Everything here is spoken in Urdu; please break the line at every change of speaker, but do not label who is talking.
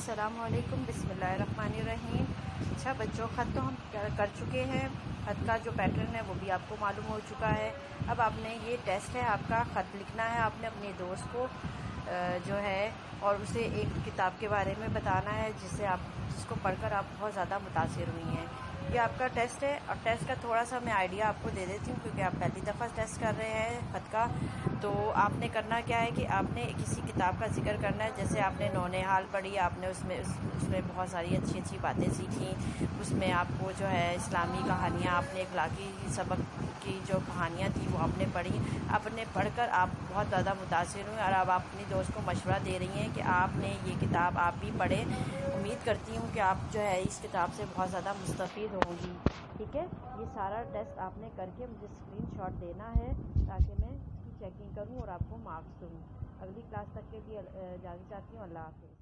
السلام علیکم، بسم اللہ الرحمن الرحیم۔ اچھا بچوں، خط تو ہم کر چکے ہیں، خط کا جو پیٹرن ہے وہ بھی آپ کو معلوم ہو چکا ہے۔ اب آپ نے یہ ٹیسٹ ہے، آپ کا خط لکھنا ہے، آپ نے اپنے دوست کو جو ہے اور اسے ایک کتاب کے بارے میں بتانا ہے جس کو پڑھ کر آپ بہت زیادہ متاثر ہوئی ہیں۔ یہ آپ کا ٹیسٹ ہے، اور ٹیسٹ کا تھوڑا سا میں آئیڈیا آپ کو دے دیتی ہوں کیونکہ آپ پہلی دفعہ ٹیسٹ کر رہے ہیں خط کا۔ تو آپ نے کرنا کیا ہے کہ آپ نے کسی کتاب کا ذکر کرنا ہے، جیسے آپ نے نونہال پڑھی، آپ نے اس میں بہت ساری اچھی باتیں سیکھیں۔ اس میں آپ کو جو ہے اسلامی کہانیاں، آپ نے اخلاقی سبق کی جو کہانیاں تھیں وہ آپ نے پڑھی۔ آپ نے پڑھ کر آپ بہت زیادہ متاثر ہوئے، اور اب آپ اپنی دوست کو مشورہ دے رہی ہیں کہ آپ نے یہ کتاب آپ بھی پڑھیں۔ امید کرتی ہوں کہ آپ جو ہے اس کتاب سے بہت زیادہ مستفید ہوں گی۔ ٹھیک ہے، یہ سارا ٹیسٹ آپ نے کر کے مجھے اسکرین شاٹ دینا ہے تاکہ میں اس کی چیکنگ کروں اور آپ کو مارکس دوں۔ اگلی کلاس تک کے لیے اجازت چاہتی ہوں۔ اللہ حافظ۔